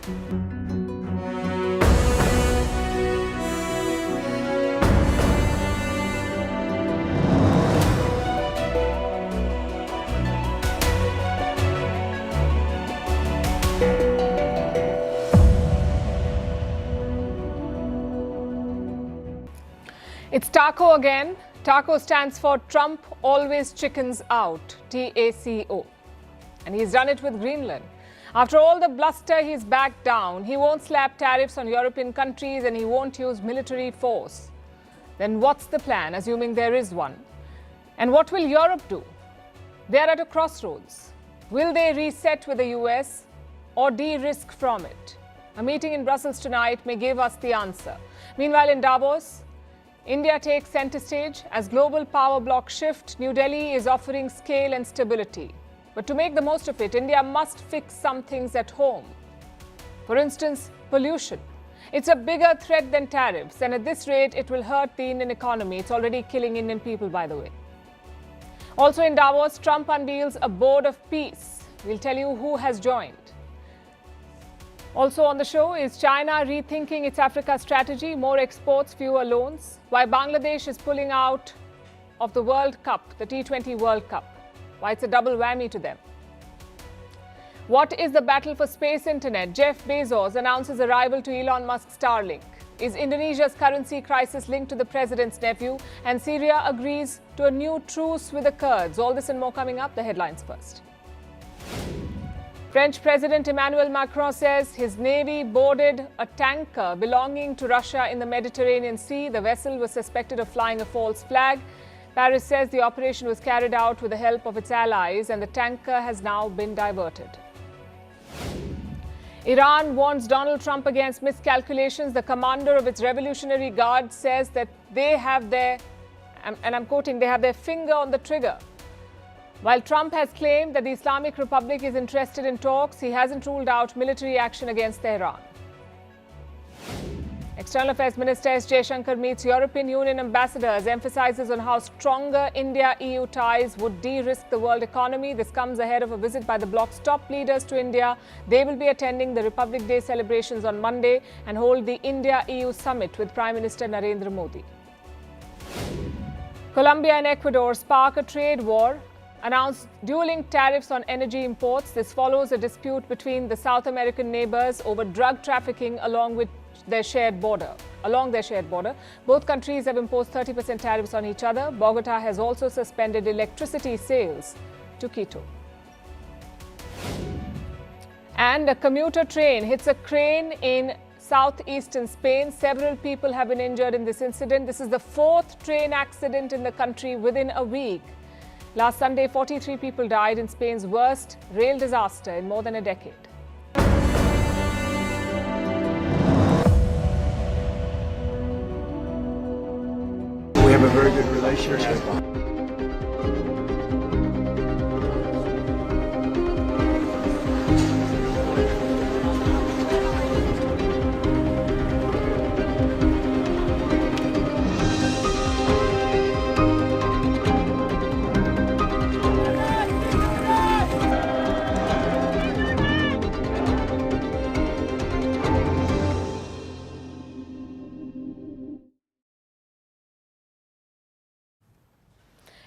It's TACO again. TACO stands for Trump Always Chickens Out, TACO. And he's done it with Greenland. After all the bluster, he's backed down. He won't slap tariffs on European countries and he won't use military force. Then what's the plan, assuming there is one? And what will Europe do? They're at a crossroads. Will they reset with the US or de-risk from it? A meeting in Brussels tonight may give us the answer. Meanwhile, in Davos, India takes center stage. As global power bloc shift, New Delhi is offering scale and stability. But to make the most of it, India must fix some things at home. For instance, pollution. It's a bigger threat than tariffs, and at this rate, it will hurt the Indian economy. It's already killing Indian people, by the way. Also in Davos, Trump unveils a board of peace. We'll tell you who has joined. Also on the show, is China rethinking its Africa strategy? More exports, fewer loans. Why Bangladesh is pulling out of the World Cup, the T20 World Cup. Why it's a double whammy to them. What is the battle for space internet? Jeff Bezos announces arrival to Elon Musk's Starlink. Is Indonesia's currency crisis linked to the president's nephew? And Syria agrees to a new truce with the Kurds. All this and more coming up. The headlines first. French President Emmanuel Macron says his navy boarded a tanker belonging to Russia in the Mediterranean Sea. The vessel was suspected of flying a false flag. Paris says the operation was carried out with the help of its allies and the tanker has now been diverted. Iran warns Donald Trump against miscalculations. The commander of its Revolutionary Guard says that they have their, and I'm quoting, they have their finger on the trigger. While Trump has claimed that the Islamic Republic is interested in talks, he hasn't ruled out military action against Tehran. External Affairs Minister S. Jaishankar meets European Union ambassadors, emphasizes on how stronger India-EU ties would de-risk the world economy. This comes ahead of a visit by the bloc's top leaders to India. They will be attending the Republic Day celebrations on Monday and hold the India-EU summit with Prime Minister Narendra Modi. Colombia and Ecuador spark a trade war, announced dueling tariffs on energy imports. This follows a dispute between the South American neighbors over drug trafficking along their shared border. Both countries have imposed 30% tariffs on each other. Bogota has also suspended electricity sales to Quito. And a commuter train hits a crane in southeastern Spain. Several people have been injured in this incident. This is the fourth train accident in the country within a week. Last Sunday, 43 people died in Spain's worst rail disaster in more than a decade. We have a very good relationship.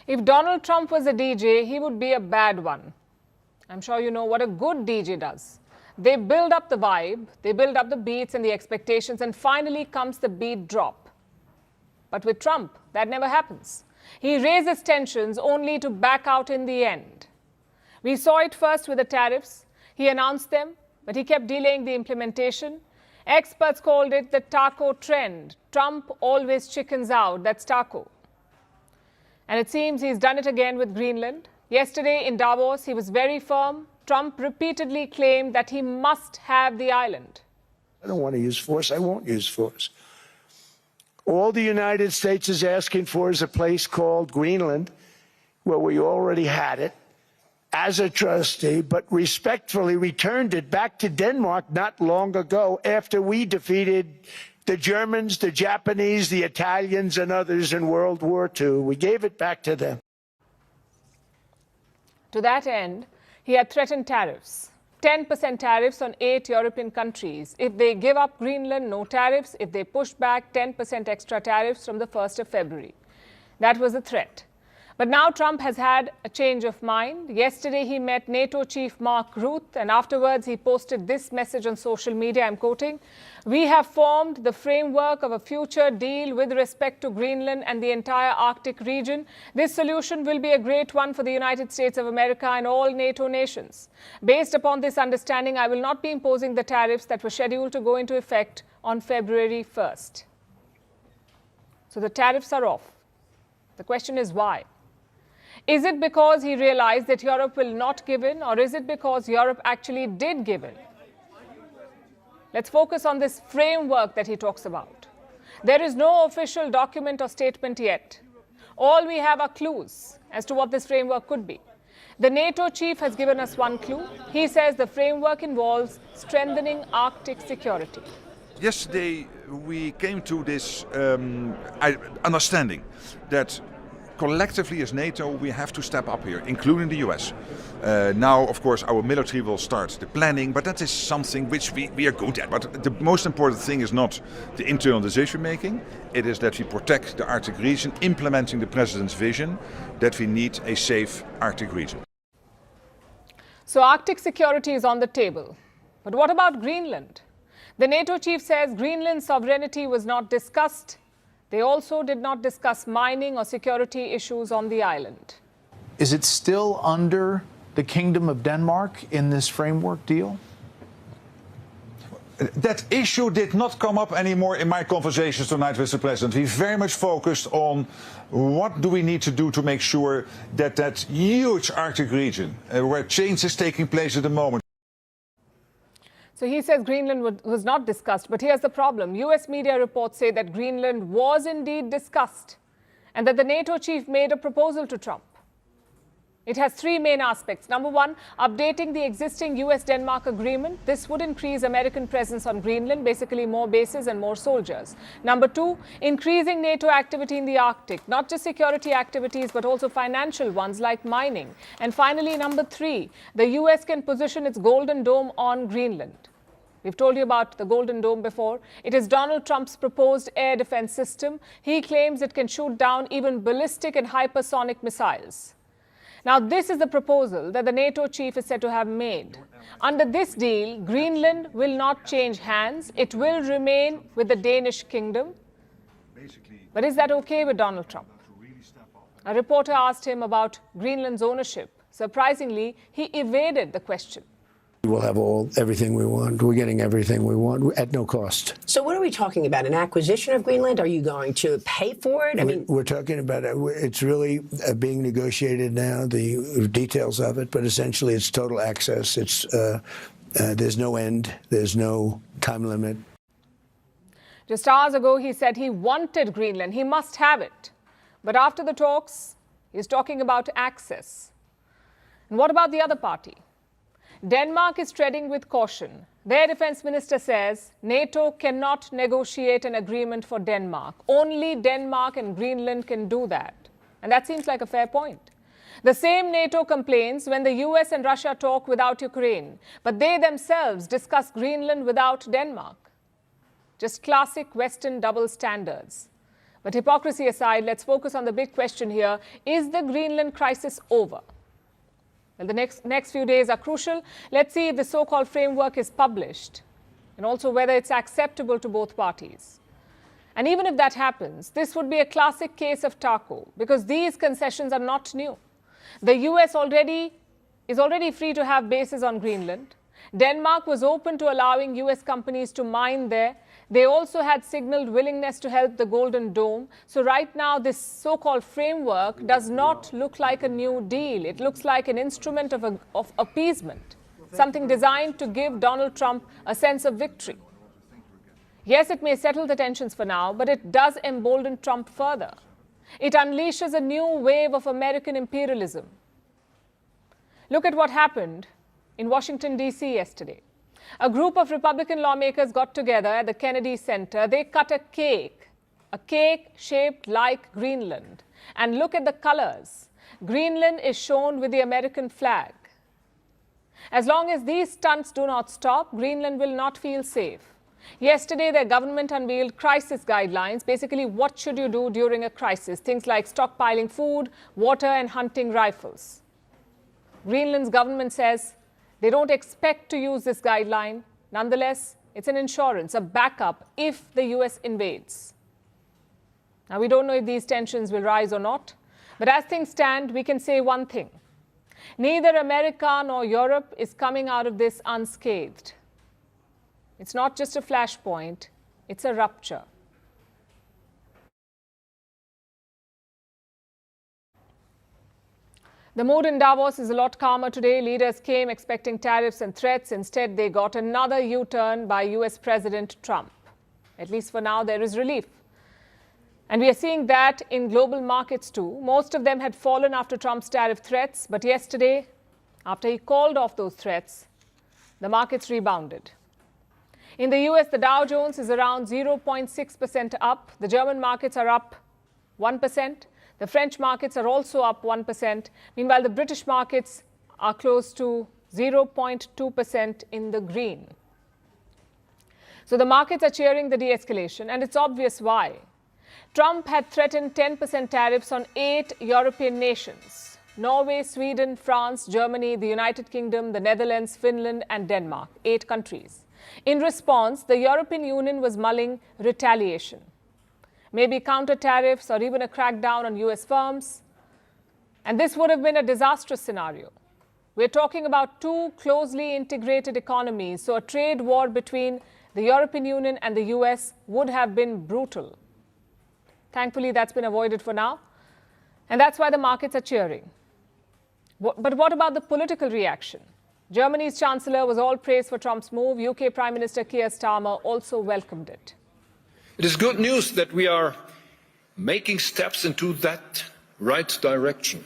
If Donald Trump was a DJ, he would be a bad one. I'm sure you know what a good DJ does. They build up the vibe, they build up the beats and the expectations, and finally comes the beat drop. But with Trump, that never happens. He raises tensions only to back out in the end. We saw it first with the tariffs. He announced them, but he kept delaying the implementation. Experts called it the TACO trend. Trump always chickens out. That's TACO. And it seems he's done it again with Greenland. Yesterday in Davos, he was very firm. Trump repeatedly claimed that he must have the island. I don't want to use force. I won't use force. All the United States is asking for is a place called Greenland, where we already had it as a trustee, but respectfully returned it back to Denmark not long ago after we defeated the Germans, the Japanese, the Italians, and others in World War II. We gave it back to them. To that end, he had threatened tariffs. 10% tariffs on 8 European countries. If they give up Greenland, no tariffs. If they push back, 10% extra tariffs from the 1st of February. That was the threat. But now Trump has had a change of mind. Yesterday, he met NATO chief Mark Rutte, and afterwards he posted this message on social media. I'm quoting, "We have formed the framework of a future deal with respect to Greenland and the entire Arctic region. This solution will be a great one for the United States of America and all NATO nations. Based upon this understanding, I will not be imposing the tariffs that were scheduled to go into effect on February 1st. So the tariffs are off. The question is why? Is it because he realized that Europe will not give in, or is it because Europe actually did give in? Let's focus on this framework that he talks about. There is no official document or statement yet. All we have are clues as to what this framework could be. The NATO chief has given us one clue. He says the framework involves strengthening Arctic security. Yesterday, we came to this understanding that collectively as NATO, we have to step up here, including the US. Now, of course, our military will start the planning, but that is something which we are good at. But the most important thing is not the internal decision making. It is that we protect the Arctic region, implementing the President's vision that we need a safe Arctic region. So Arctic security is on the table. But what about Greenland? The NATO chief says Greenland's sovereignty was not discussed. They also did not discuss mining or security issues on the island. Is it still under the Kingdom of Denmark in this framework deal? That issue did not come up anymore in my conversations tonight with the President. We very much focused on what do we need to do to make sure that that huge Arctic region, where change is taking place at the moment. So he says Greenland was not discussed, but here's the problem. US media reports say that Greenland was indeed discussed and that the NATO chief made a proposal to Trump. It has three main aspects. Number one, updating the existing US-Denmark agreement. This would increase American presence on Greenland, basically more bases and more soldiers. Number two, increasing NATO activity in the Arctic, not just security activities, but also financial ones like mining. And finally, number three, the US can position its Golden Dome on Greenland. We've told you about the Golden Dome before. It is Donald Trump's proposed air defense system. He claims it can shoot down even ballistic and hypersonic missiles. Now, this is the proposal that the NATO chief is said to have made. Under this deal, Greenland will not change hands. It will remain with the Danish kingdom. But is that okay with Donald Trump? A reporter asked him about Greenland's ownership. Surprisingly, he evaded the question. We'll have everything we want. We're getting everything we want at no cost. So what are we talking about? An acquisition of Greenland? Are you going to pay for it? I mean, we're talking about it. It's really being negotiated now, the details of it, but essentially it's total access. It's there's no end. There's no time limit. Just hours ago, he said he wanted Greenland. He must have it. But after the talks, he's talking about access. And what about the other party? Denmark is treading with caution. Their defense minister says NATO cannot negotiate an agreement for Denmark. Only Denmark and Greenland can do that. And that seems like a fair point. The same NATO complains when the US and Russia talk without Ukraine, but they themselves discuss Greenland without Denmark. Just classic Western double standards. But hypocrisy aside, let's focus on the big question here. Is the Greenland crisis over? Well, the next few days are crucial. Let's see if the so-called framework is published and also whether it's acceptable to both parties. And even if that happens, this would be a classic case of taco because these concessions are not new. The US is already free to have bases on Greenland. Denmark was open to allowing US companies to mine there. They also had signaled willingness to help the Golden Dome. So right now, this so-called framework does not look like a new deal. It looks like an instrument of appeasement, something designed to give Donald Trump a sense of victory. Yes, it may settle the tensions for now, but it does embolden Trump further. It unleashes a new wave of American imperialism. Look at what happened in Washington, D.C. yesterday. A group of Republican lawmakers got together at the Kennedy Center. They cut a cake shaped like Greenland. And look at the colors. Greenland is shown with the American flag. As long as these stunts do not stop, Greenland will not feel safe. Yesterday, their government unveiled crisis guidelines. Basically, what should you do during a crisis? Things like stockpiling food, water, and hunting rifles. Greenland's government says they don't expect to use this guideline. Nonetheless, it's an insurance, a backup if the US invades. Now, we don't know if these tensions will rise or not, but as things stand, we can say one thing. Neither America nor Europe is coming out of this unscathed. It's not just a flashpoint, it's a rupture. The mood in Davos is a lot calmer today. Leaders came expecting tariffs and threats. Instead, they got another U-turn by US President Trump. At least for now, there is relief. And we are seeing that in global markets too. Most of them had fallen after Trump's tariff threats. But yesterday, after he called off those threats, the markets rebounded. In the US, the Dow Jones is around 0.6% up. The German markets are up 1%. The French markets are also up 1%. Meanwhile, the British markets are close to 0.2% in the green. So the markets are cheering the de-escalation, and it's obvious why. Trump had threatened 10% tariffs on 8 European nations: Norway, Sweden, France, Germany, the United Kingdom, the Netherlands, Finland, and Denmark, 8 countries. In response, the European Union was mulling retaliation. Maybe counter tariffs or even a crackdown on US firms. And this would have been a disastrous scenario. We're talking about 2 closely integrated economies, so a trade war between the European Union and the US would have been brutal. Thankfully, that's been avoided for now. And that's why the markets are cheering. But what about the political reaction? Germany's Chancellor was all praise for Trump's move. UK Prime Minister Keir Starmer also welcomed it. It is good news that we are making steps into that right direction.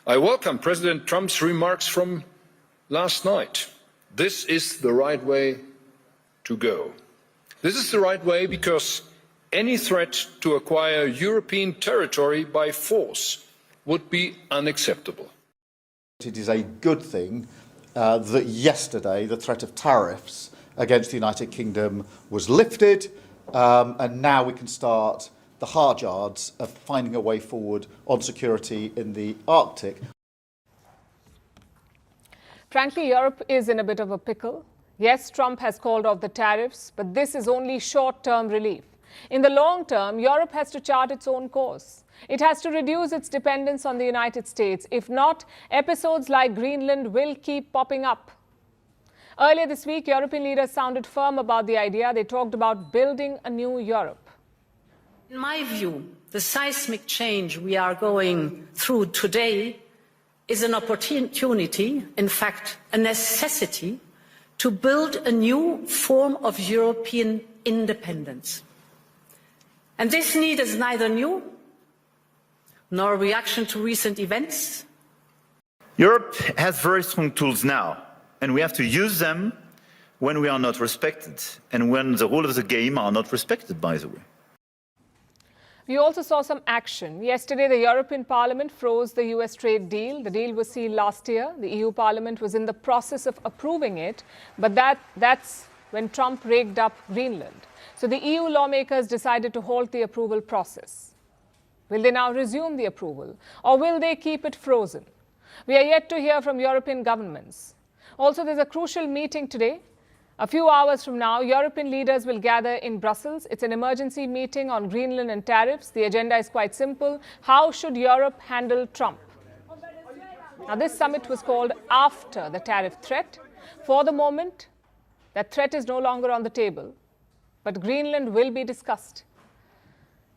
I welcome President Trump's remarks from last night. This is the right way to go. This is the right way because any threat to acquire European territory by force would be unacceptable. It is a good thing that yesterday the threat of tariffs against the United Kingdom was lifted, and now we can start the hard yards of finding a way forward on security in the Arctic. Frankly, Europe is in a bit of a pickle. Yes, Trump has called off the tariffs, but this is only short-term relief. In the long term, Europe has to chart its own course. It has to reduce its dependence on the United States. If not, episodes like Greenland will keep popping up. Earlier this week, European leaders sounded firm about the idea. They talked about building a new Europe. In my view, the seismic change we are going through today is an opportunity, in fact, a necessity, to build a new form of European independence. And this need is neither new nor a reaction to recent events. Europe has very strong tools now, and we have to use them when we are not respected and when the rules of the game are not respected, by the way. We also saw some action. Yesterday, the European Parliament froze the US trade deal. The deal was sealed last year. The EU Parliament was in the process of approving it, but that's when Trump raked up Greenland. So the EU lawmakers decided to halt the approval process. Will they now resume the approval, or will they keep it frozen? We are yet to hear from European governments. Also, there's a crucial meeting today. A few hours from now, European leaders will gather in Brussels. It's an emergency meeting on Greenland and tariffs. The agenda is quite simple. How should Europe handle Trump? Now, this summit was called after the tariff threat. For the moment, that threat is no longer on the table, but Greenland will be discussed.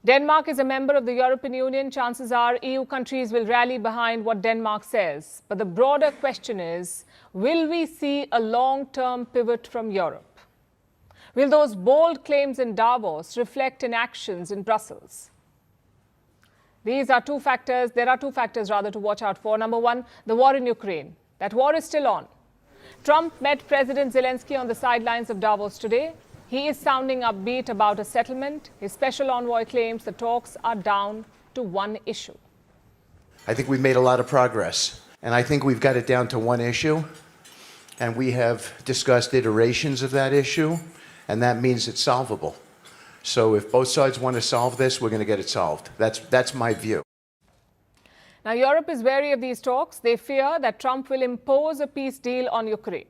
Denmark is a member of the European Union. Chances are EU countries will rally behind what Denmark says. But the broader question is, will we see a long-term pivot from Europe? Will those bold claims in Davos reflect in actions in Brussels? There are two factors to watch out for. Number one, the war in Ukraine. That war is still on. Trump met President Zelensky on the sidelines of Davos today. He is sounding upbeat about a settlement. His special envoy claims the talks are down to one issue. I think we've made a lot of progress, and I think we've got it down to one issue, and we have discussed iterations of that issue, and that means it's solvable. So if both sides want to solve this, we're going to get it solved. That's my view. Now, Europe is wary of these talks. They fear that Trump will impose a peace deal on Ukraine.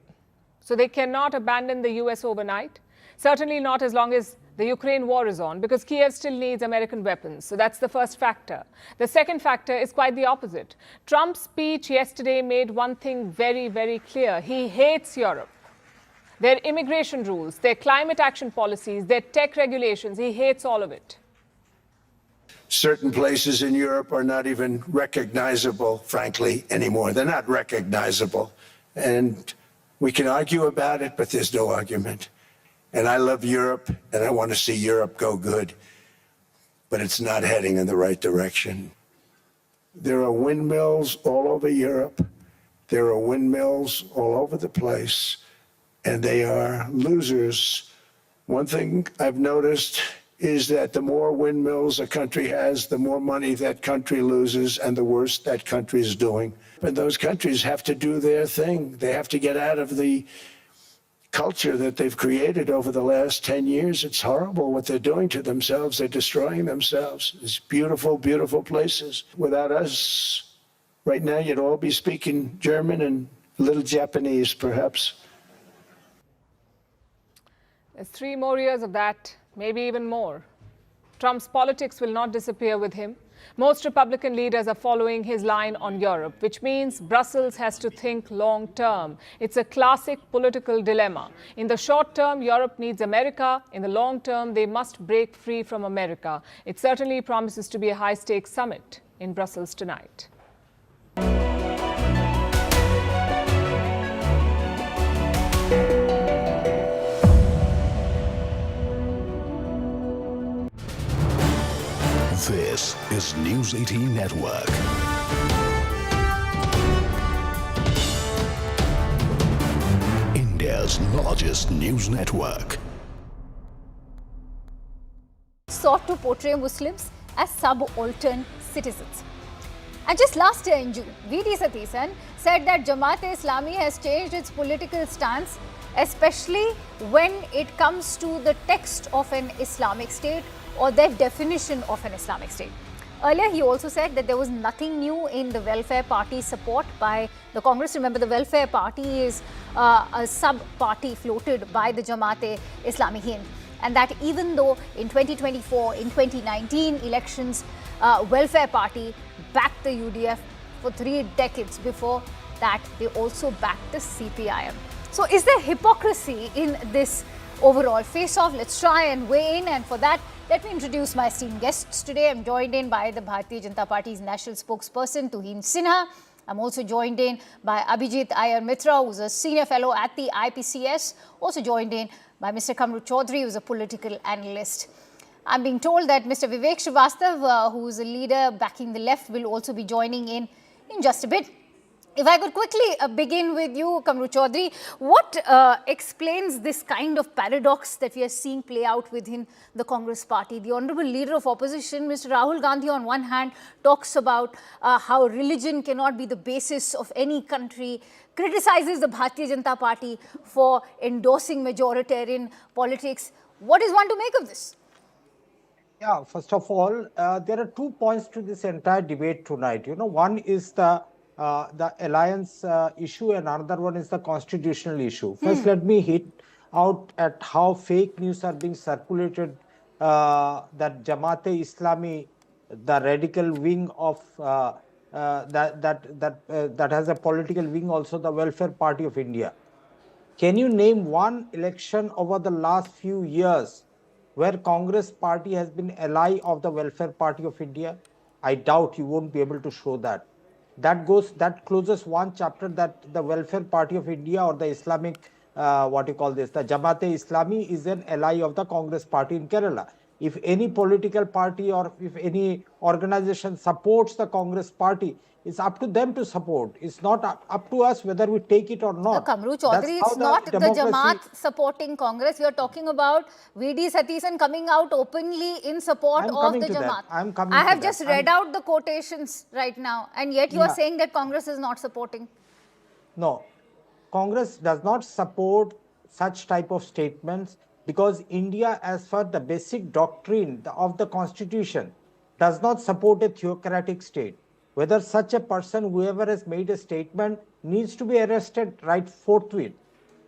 So they cannot abandon the US overnight. Certainly not as long as the Ukraine war is on, because Kiev still needs American weapons. So that's the first factor. The second factor is quite the opposite. Trump's speech yesterday made one thing very, very clear. He hates Europe. Their immigration rules, their climate action policies, their tech regulations, he hates all of it. Certain places in Europe are not even recognizable, frankly, anymore. They're not recognizable. And we can argue about it, but there's no argument. And I love Europe, and I want to see Europe go good. But it's not heading in the right direction. There are windmills all over Europe. There are windmills all over the place. And they are losers. One thing I've noticed is that the more windmills a country has, the more money that country loses and the worse that country is doing. And those countries have to do their thing. They have to get out of the culture that they've created over the last 10 years. It's horrible what they're doing to themselves. They're destroying themselves. It's beautiful, beautiful places. Without us, right now, you'd all be speaking German and a little Japanese, perhaps. There's 3 more years of that, maybe even more. Trump's politics will not disappear with him. Most Republican leaders are following his line on Europe, which means Brussels has to think long term. It's a classic political dilemma. In the short term, Europe needs America. In the long term, they must break free from America. It certainly promises to be a high-stakes summit in Brussels tonight. This is News 18 Network. India's largest news network. Sought to portray Muslims as subaltern citizens. And just last year in June, V.D. Satisan said that Jamaat-e-Islami has changed its political stance, especially when it comes to the text of an Islamic state or their definition of an Islamic state. Earlier, he also said that there was nothing new in the Welfare Party support by the Congress. Remember, the Welfare Party is a sub-party floated by the Jamaat-e-Islami Hind. And that even though in 2024, in 2019 elections, Welfare Party backed the UDF for 3 decades before that, they also backed the CPIM. So is there hypocrisy in this overall face-off? Let's try and weigh in, and for that, let me introduce my esteemed guests today. I'm joined in by the Bharatiya Janata Party's national spokesperson, Tuhin Sinha. I'm also joined in by Abhijit Iyer Mitra, who's a senior fellow at the IPCS. Also joined in by Mr. Kamru Chaudhary, who's a political analyst. I'm being told that Mr. Vivek Srivastav, who's a leader backing the left, will also be joining in just a bit. If I could quickly begin with you, Kamru Chaudhary, what explains this kind of paradox that we are seeing play out within the Congress party? The Honourable Leader of Opposition, Mr. Rahul Gandhi, on one hand, talks about how religion cannot be the basis of any country, criticizes the Bharatiya Janata Party for endorsing majoritarian politics. What is one to make of this? Yeah, first of all, there are 2 points to this entire debate tonight. You know, one is the alliance issue, and another one is the constitutional issue. First, let me hit out at how fake news are being circulated that Jamaat-e-Islami, the radical wing of that has a political wing, also the Welfare Party of India. Can you name one election over the last few years where Congress party has been ally of the Welfare Party of India? I doubt you won't be able to show that. That closes one chapter, that the Welfare Party of India or the Islamic, the Jamaat-e-Islami is an ally of the Congress party in Kerala. If any political party or if any organization supports the Congress party, it's up to them to support. It's not up to us whether we take it or not. Kamru Chaudhary, it's not the Jamaat supporting Congress. We are talking about V.D. Satisan coming out openly in support of the Jamaat. I have just read out the quotations right now, and yet you are saying that Congress is not supporting. No. Congress does not support such type of statements because India, as per the basic doctrine of the Constitution, does not support a theocratic state. Whether such a person, whoever has made a statement, needs to be arrested right forthwith,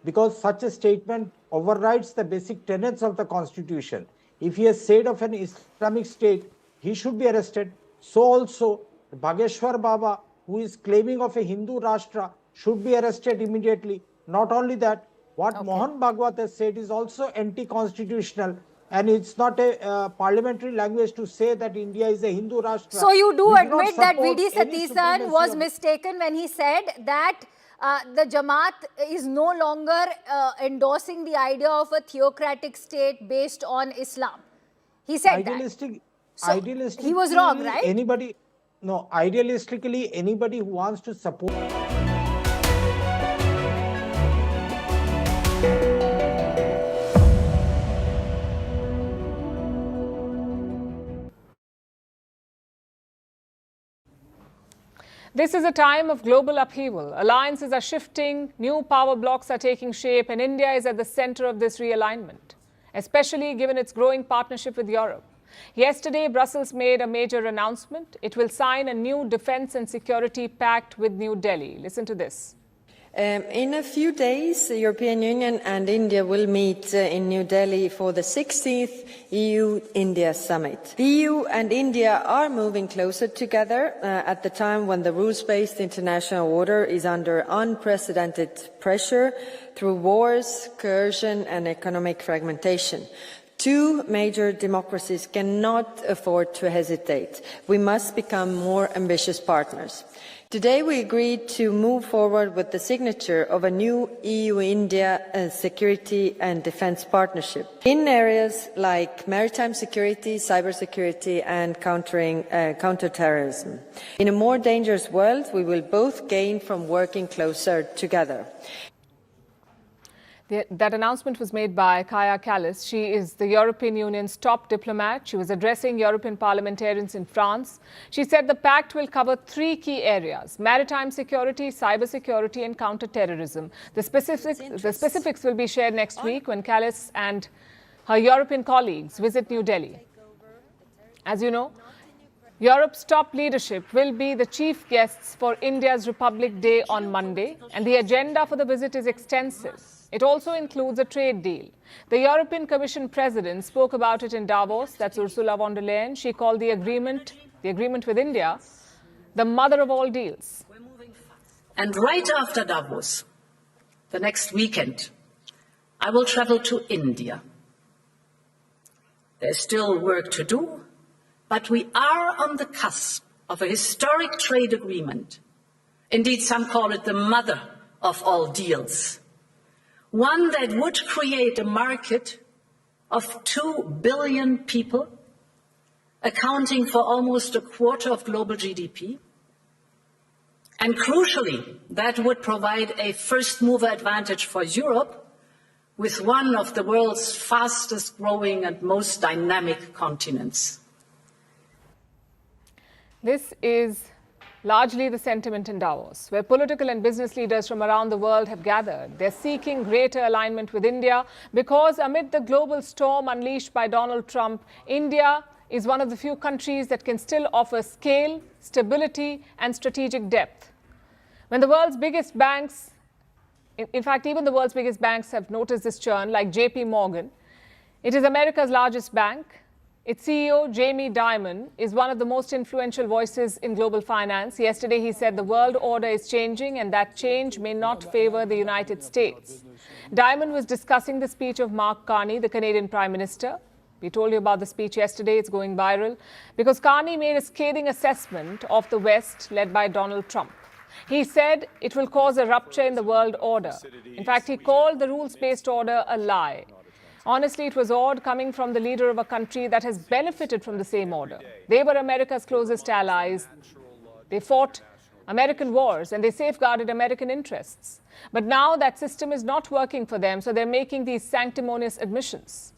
because such a statement overrides the basic tenets of the Constitution. If he has said of an Islamic state, he should be arrested. So also, Bhageshwar Baba, who is claiming of a Hindu Rashtra, should be arrested immediately. Not only that, what Mohan Bhagwat has said is also anti-constitutional, and it's not a parliamentary language to say that India is a Hindu Rashtra. So you do admit that V.D. Satheesan was mistaken when he said that the Jamaat is no longer endorsing the idea of a theocratic state based on Islam. He said that. So idealistically, he was wrong, right? Idealistically, anybody who wants to support... This is a time of global upheaval. Alliances are shifting, new power blocs are taking shape, and India is at the center of this realignment, especially given its growing partnership with Europe. Yesterday, Brussels made a major announcement. It will sign a new defense and security pact with New Delhi. Listen to this. In a few days, the European Union and India will meet in New Delhi for the 16th EU-India summit. The EU and India are moving closer together at the time when the rules-based international order is under unprecedented pressure through wars, coercion and economic fragmentation. Two major democracies cannot afford to hesitate. We must become more ambitious partners. Today we agreed to move forward with the signature of a new EU-India security and defence partnership in areas like maritime security, cybersecurity and counter-terrorism. In a more dangerous world, we will both gain from working closer together. That announcement was made by Kaja Kallas. She is the European Union's top diplomat. She was addressing European parliamentarians in France. She said the pact will cover three key areas: maritime security, cybersecurity and counter-terrorism. The specifics will be shared next week when Kallas and her European colleagues visit New Delhi. As you know, Europe's top leadership will be the chief guests for India's Republic Day on Monday, and the agenda for the visit is extensive. It also includes a trade deal. The European Commission President spoke about it in Davos. That's Ursula von der Leyen. She called the agreement with India, the mother of all deals. And right after Davos, the next weekend, I will travel to India. There's still work to do, but we are on the cusp of a historic trade agreement. Indeed, some call it the mother of all deals. One that would create a market of 2 billion people, accounting for almost a quarter of global GDP. And crucially, that would provide a first-mover advantage for Europe with one of the world's fastest growing and most dynamic continents. This is largely the sentiment in Davos, where political and business leaders from around the world have gathered. They're seeking greater alignment with India because amid the global storm unleashed by Donald Trump, India is one of the few countries that can still offer scale, stability, and strategic depth. When the world's biggest banks, in fact, even the world's biggest banks have noticed this churn, like JP Morgan. It is America's largest bank. Its CEO, Jamie Dimon, is one of the most influential voices in global finance. Yesterday, he said the world order is changing and that change may not favor the United States. Dimon was discussing the speech of Mark Carney, the Canadian Prime Minister. We told you about the speech yesterday. It's going viral because Carney made a scathing assessment of the West led by Donald Trump. He said it will cause a rupture in the world order. In fact, he called the rules-based order a lie. Honestly, it was odd coming from the leader of a country that has benefited from the same order. They were America's closest allies. They fought American wars and they safeguarded American interests. But now that system is not working for them, so they're making these sanctimonious admissions.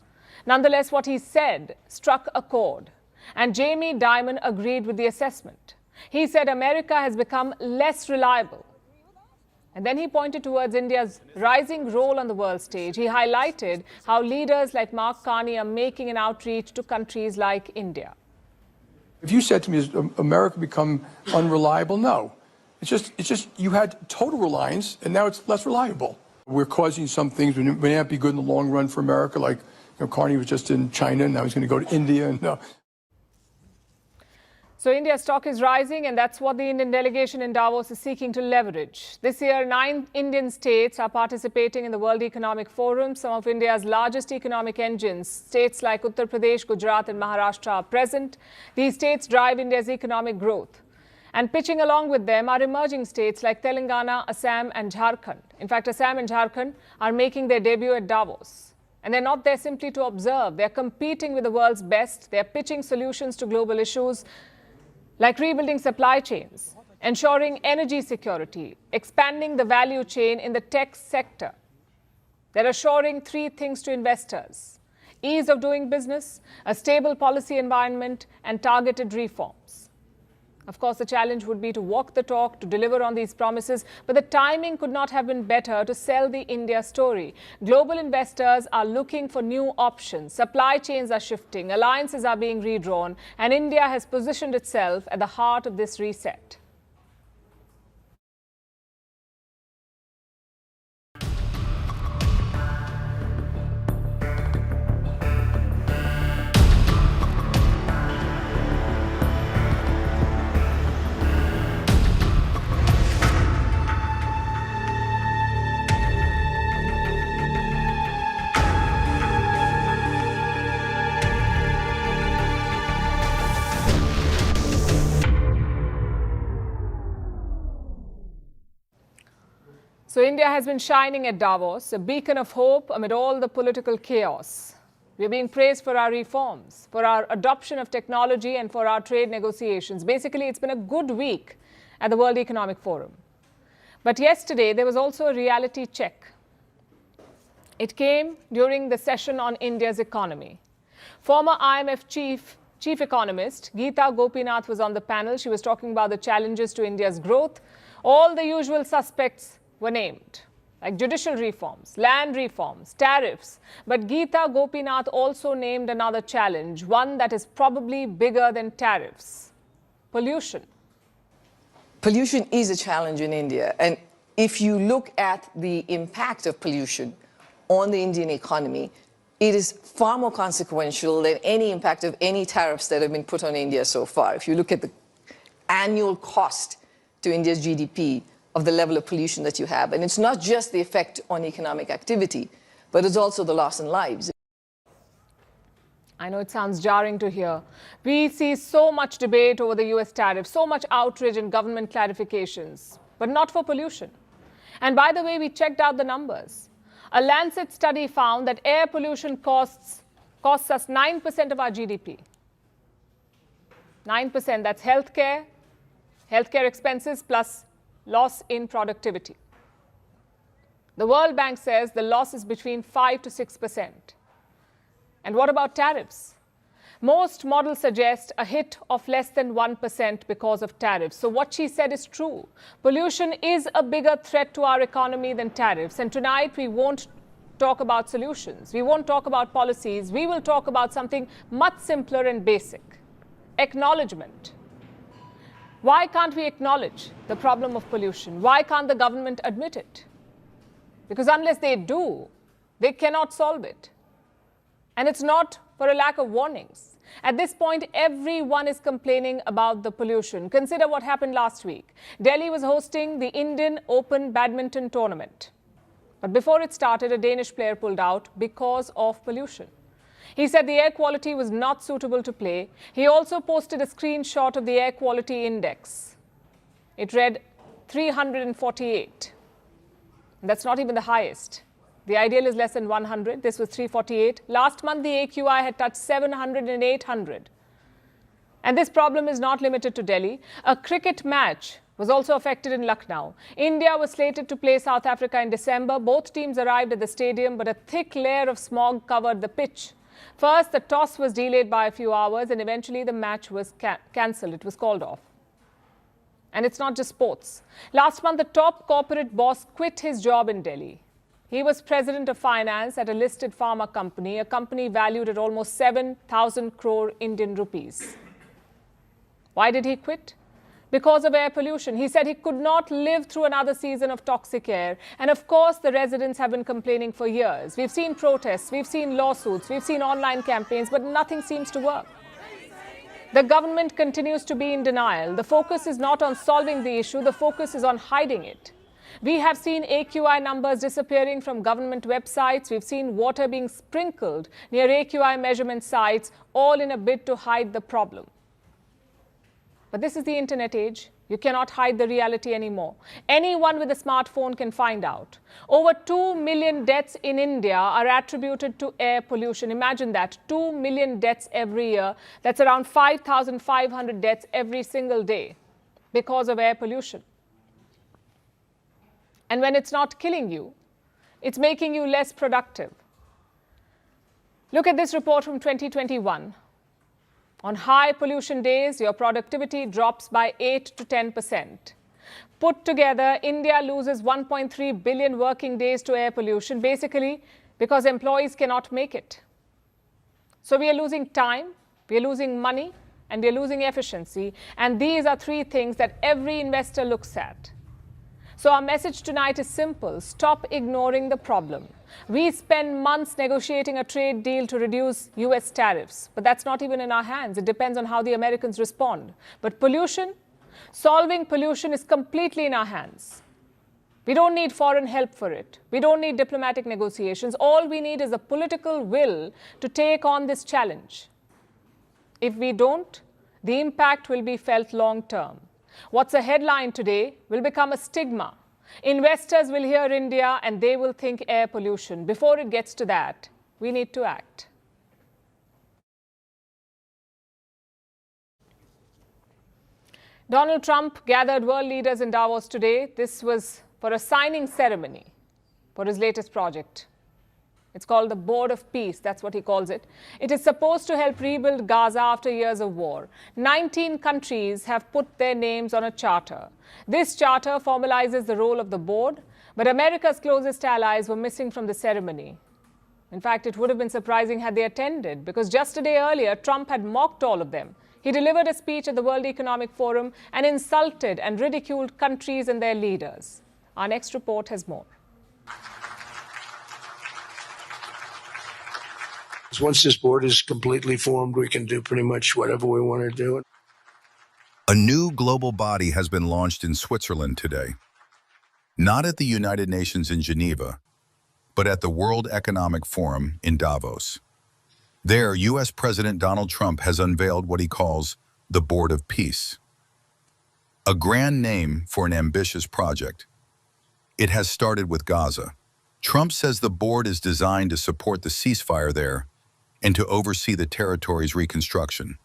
Nonetheless, what he said struck a chord, and Jamie Dimon agreed with the assessment. He said America has become less reliable. And then he pointed towards India's rising role on the world stage. He highlighted how leaders like Mark Carney are making an outreach to countries like India. If you said to me, has America become unreliable? No. It's just you had total reliance, and now it's less reliable. We're causing some things that may not be good in the long run for America, like Carney was just in China, and now he's going to go to India. And, So India's stock is rising, and that's what the Indian delegation in Davos is seeking to leverage. This year, 9 Indian states are participating in the World Economic Forum. Some of India's largest economic engines, states like Uttar Pradesh, Gujarat and Maharashtra, are present. These states drive India's economic growth. And pitching along with them are emerging states like Telangana, Assam and Jharkhand. In fact, Assam and Jharkhand are making their debut at Davos. And they're not there simply to observe. They're competing with the world's best. They're pitching solutions to global issues like rebuilding supply chains, ensuring energy security, expanding the value chain in the tech sector. They're assuring 3 things to investors: ease of doing business, a stable policy environment, and targeted reforms. Of course, the challenge would be to walk the talk, to deliver on these promises, but the timing could not have been better to sell the India story. Global investors are looking for new options. Supply chains are shifting, alliances are being redrawn, and India has positioned itself at the heart of this reset. So India has been shining at Davos, a beacon of hope amid all the political chaos. We are being praised for our reforms, for our adoption of technology and for our trade negotiations. Basically, it's been a good week at the World Economic Forum. But yesterday, there was also a reality check. It came during the session on India's economy. Former IMF chief economist Geeta Gopinath was on the panel. She was talking about the challenges to India's growth. All the usual suspects were named, like judicial reforms, land reforms, tariffs. But Geeta Gopinath also named another challenge, one that is probably bigger than tariffs: pollution. Pollution is a challenge in India. And if you look at the impact of pollution on the Indian economy, it is far more consequential than any impact of any tariffs that have been put on India so far. If you look at the annual cost to India's GDP of the level of pollution that you have. And it's not just the effect on economic activity, but it's also the loss in lives. I know it sounds jarring to hear. We see so much debate over the US tariffs, so much outrage and government clarifications, but not for pollution. And by the way, we checked out the numbers. A Lancet study found that air pollution costs us 9% of our GDP. 9%, that's healthcare expenses plus loss in productivity. The World Bank says the loss is between 5 to 6%. And what about tariffs? Most models suggest a hit of less than 1% because of tariffs. So what she said is true. Pollution is a bigger threat to our economy than tariffs. And tonight we won't talk about solutions. We won't talk about policies. We will talk about something much simpler and basic: acknowledgement. Why can't we acknowledge the problem of pollution? Why can't the government admit it? Because unless they do, they cannot solve it. And it's not for a lack of warnings. At this point, everyone is complaining about the pollution. Consider what happened last week. Delhi was hosting the Indian Open badminton tournament. But before it started, a Danish player pulled out because of pollution. He said the air quality was not suitable to play. He also posted a screenshot of the air quality index. It read 348. And that's not even the highest. The ideal is less than 100. This was 348. Last month, the AQI had touched 700 and 800. And this problem is not limited to Delhi. A cricket match was also affected in Lucknow. India was slated to play South Africa in December. Both teams arrived at the stadium, but a thick layer of smog covered the pitch. First, the toss was delayed by a few hours, and eventually the match was cancelled. It was called off. And it's not just sports. Last month, the top corporate boss quit his job in Delhi. He was president of finance at a listed pharma company, a company valued at almost 7,000 crore Indian rupees. Why did he quit? Because of air pollution. He said he could not live through another season of toxic air. And of course, the residents have been complaining for years. We've seen protests, we've seen lawsuits, we've seen online campaigns, but nothing seems to work. The government continues to be in denial. The focus is not on solving the issue, the focus is on hiding it. We have seen AQI numbers disappearing from government websites. We've seen water being sprinkled near AQI measurement sites, all in a bid to hide the problem. But this is the internet age. You cannot hide the reality anymore. Anyone with a smartphone can find out. Over 2 million deaths in India are attributed to air pollution. Imagine that, 2 million deaths every year. That's around 5,500 deaths every single day because of air pollution. And when it's not killing you, it's making you less productive. Look at this report from 2021. On high pollution days, your productivity drops by 8 to 10%. Put together, India loses 1.3 billion working days to air pollution, basically because employees cannot make it. So we are losing time, we are losing money, and we are losing efficiency. And these are three things that every investor looks at. So our message tonight is simple. Stop ignoring the problem. We spend months negotiating a trade deal to reduce US tariffs, but that's not even in our hands. It depends on how the Americans respond. But pollution, solving pollution is completely in our hands. We don't need foreign help for it. We don't need diplomatic negotiations. All we need is a political will to take on this challenge. If we don't, the impact will be felt long term. What's a headline today will become a stigma. Investors will hear India and they will think air pollution. Before it gets to that, we need to act. Donald Trump gathered world leaders in Davos today. This was for a signing ceremony for his latest project. It's called the Board of Peace. That's what he calls it. It is supposed to help rebuild Gaza after years of war. 19 countries have put their names on a charter. This charter formalizes the role of the board, but America's closest allies were missing from the ceremony. In fact, it would have been surprising had they attended, because just a day earlier, Trump had mocked all of them. He delivered a speech at the World Economic Forum and insulted and ridiculed countries and their leaders. Our next report has more. Once this board is completely formed, we can do pretty much whatever we want to do. A new global body has been launched in Switzerland today. Not at the United Nations in Geneva, but at the World Economic Forum in Davos. There, U.S. President Donald Trump has unveiled what he calls the Board of Peace. A grand name for an ambitious project. It has started with Gaza. Trump says the board is designed to support the ceasefire there and to oversee the territory's reconstruction.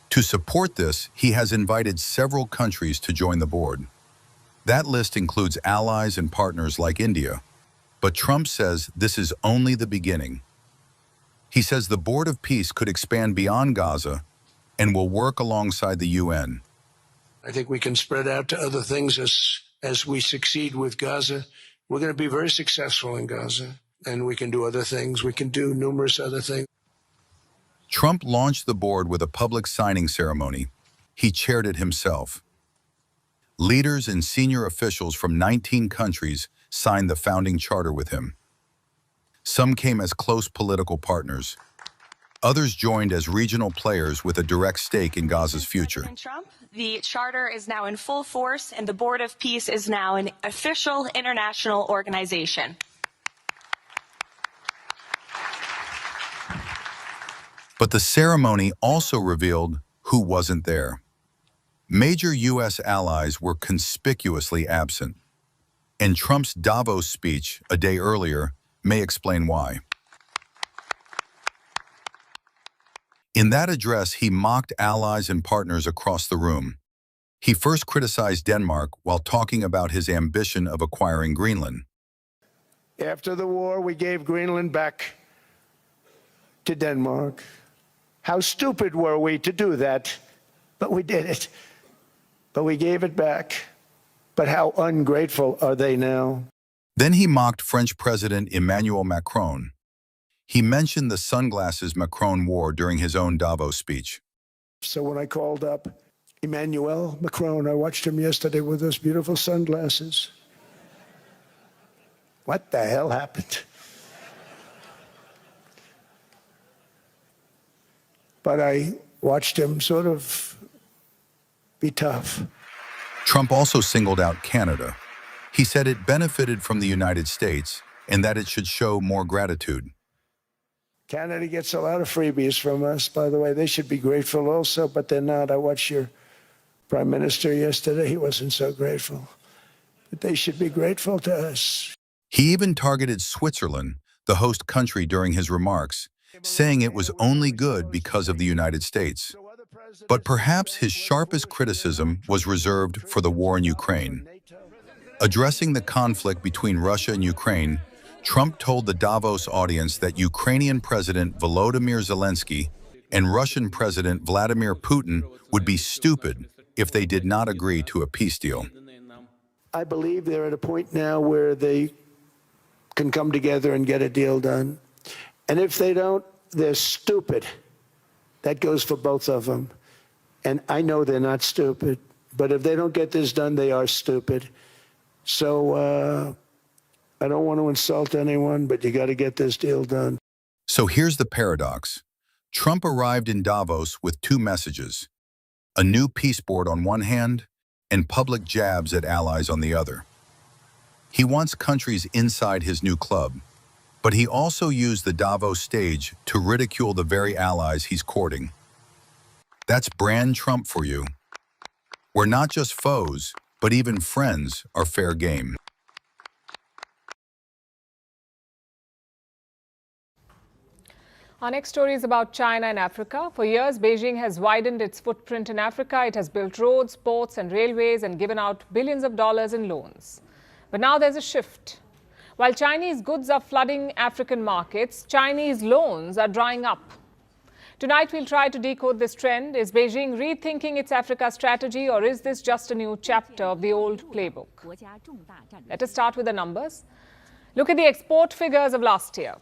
To support this, he has invited several countries to join the board. That list includes allies and partners like India, but Trump says this is only the beginning. He says the Board of Peace could expand beyond Gaza and will work alongside the UN. I think we can spread out to other things as we succeed with Gaza. We're going to be very successful in Gaza, and we can do other things. We can do numerous other things. Trump launched the board with a public signing ceremony. He chaired it himself. Leaders and senior officials from 19 countries signed the founding charter with him. Some came as close political partners. Others joined as regional players with a direct stake in Gaza's future. President Trump, the charter is now in full force, and the Board of Peace is now an official international organization. But the ceremony also revealed who wasn't there. Major U.S. allies were conspicuously absent, and Trump's Davos speech a day earlier may explain why. In that address, he mocked allies and partners across the room. He first criticized Denmark while talking about his ambition of acquiring Greenland. After the war, we gave Greenland back to Denmark. How stupid were we to do that? But we did it. But we gave it back. But how ungrateful are they now? Then he mocked French President Emmanuel Macron. He mentioned the sunglasses Macron wore during his own Davos speech. So when I called up Emmanuel Macron, I watched him yesterday with those beautiful sunglasses. What the hell happened? But I watched him sort of be tough. Trump also singled out Canada. He said it benefited from the United States and that it should show more gratitude. Canada gets a lot of freebies from us, by the way. They should be grateful also, but they're not. I watched your Prime Minister yesterday. He wasn't so grateful. But they should be grateful to us. He even targeted Switzerland, the host country, during his remarks, saying it was only good because of the United States. But perhaps his sharpest criticism was reserved for the war in Ukraine. Addressing the conflict between Russia and Ukraine, Trump told the Davos audience that Ukrainian President Volodymyr Zelensky and Russian President Vladimir Putin would be stupid if they did not agree to a peace deal. I believe they're at a point now where they can come together and get a deal done. And if they don't, they're stupid. That goes for both of them. And I know they're not stupid, but if they don't get this done, they are stupid. So I don't want to insult anyone, but you got to get this deal done. So here's the paradox. Trump arrived in Davos with two messages: a new peace board on one hand and public jabs at allies on the other. He wants countries inside his new club, but he also used the Davos stage to ridicule the very allies he's courting. That's brand Trump for you. We're not just foes, but even friends are fair game. Our next story is about China and Africa. For years, Beijing has widened its footprint in Africa. It has built roads, ports and railways and given out billions of dollars in loans. But now there's a shift. While Chinese goods are flooding African markets, Chinese loans are drying up. Tonight, we'll try to decode this trend. Is Beijing rethinking its Africa strategy, or is this just a new chapter of the old playbook? Let us start with the numbers. Look at the export figures of last year.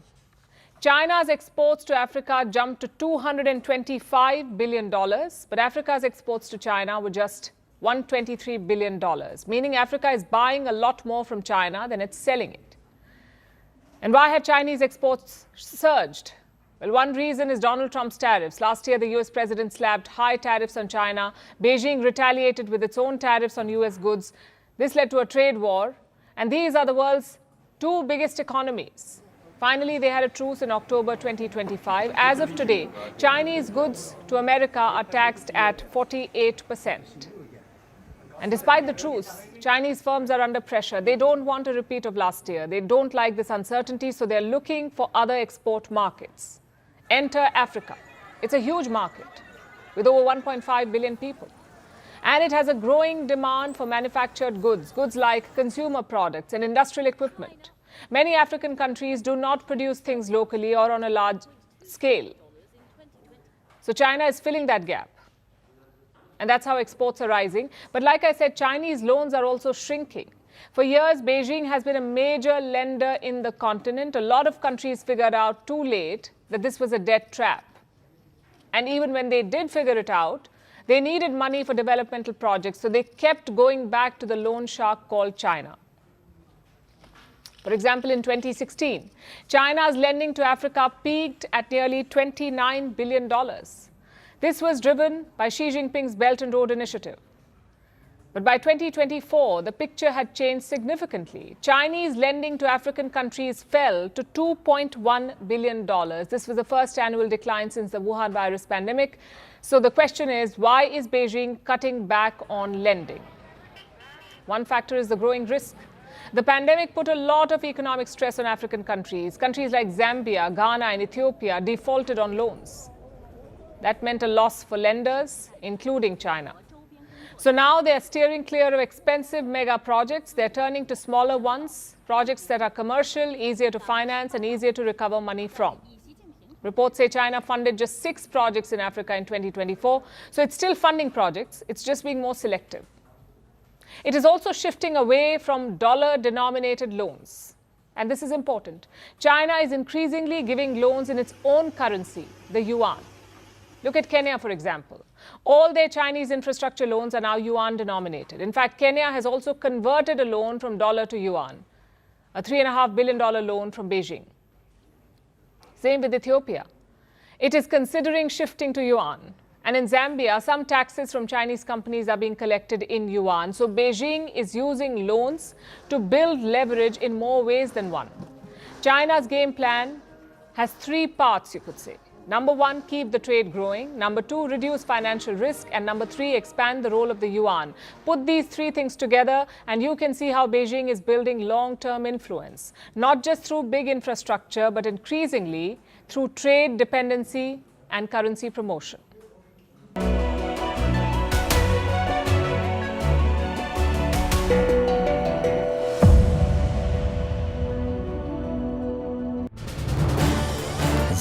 China's exports to Africa jumped to $225 billion, but Africa's exports to China were just $123 billion, meaning Africa is buying a lot more from China than it's selling it. And why have Chinese exports surged? Well, one reason is Donald Trump's tariffs. Last year, the US president slapped high tariffs on China. Beijing retaliated with its own tariffs on US goods. This led to a trade war, and these are the world's two biggest economies. Finally, they had a truce in October 2025. As of today, Chinese goods to America are taxed at 48%. And despite the truce, Chinese firms are under pressure. They don't want a repeat of last year. They don't like this uncertainty, so they're looking for other export markets. Enter Africa. It's a huge market with over 1.5 billion people. And it has a growing demand for manufactured goods, goods like consumer products and industrial equipment. Many African countries do not produce things locally or on a large scale. So China is filling that gap. And that's how exports are rising. But like I said, Chinese loans are also shrinking. For years, Beijing has been a major lender in the continent. A lot of countries figured out too late that this was a debt trap. And even when they did figure it out, they needed money for developmental projects, so they kept going back to the loan shark called China. For example, in 2016, China's lending to Africa peaked at nearly $29 billion. This was driven by Xi Jinping's Belt and Road Initiative. But by 2024, the picture had changed significantly. Chinese lending to African countries fell to $2.1 billion. This was the first annual decline since the Wuhan virus pandemic. So the question is, why is Beijing cutting back on lending? One factor is the growing risk. The pandemic put a lot of economic stress on African countries. Countries like Zambia, Ghana, and Ethiopia defaulted on loans. That meant a loss for lenders, including China. So now they are steering clear of expensive mega projects. They're turning to smaller ones, projects that are commercial, easier to finance, and easier to recover money from. Reports say China funded just 6 projects in Africa in 2024. So it's still funding projects. It's just being more selective. It is also shifting away from dollar-denominated loans. And this is important. China is increasingly giving loans in its own currency, the yuan. Look at Kenya, for example. All their Chinese infrastructure loans are now yuan denominated. In fact, Kenya has also converted a loan from dollar to yuan, a $3.5 billion loan from Beijing. Same with Ethiopia. It is considering shifting to yuan. And in Zambia, some taxes from Chinese companies are being collected in yuan. So Beijing is using loans to build leverage in more ways than one. China's game plan has three parts, you could say. Number one, keep the trade growing. Number two, reduce financial risk. And number three, expand the role of the yuan. Put these three things together and you can see how Beijing is building long-term influence, not just through big infrastructure, but increasingly through trade dependency and currency promotion.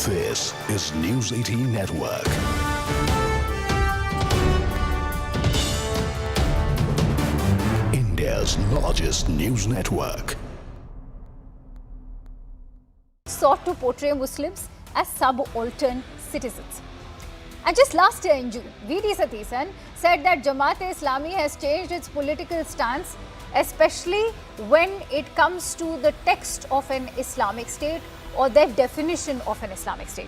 This is News 18 Network. India's largest news network. Sought to portray Muslims as subaltern citizens. And just last year in June, V.D. Satheesan said that Jamaat-e-Islami has changed its political stance, especially when it comes to the text of an Islamic state or their definition of an Islamic state.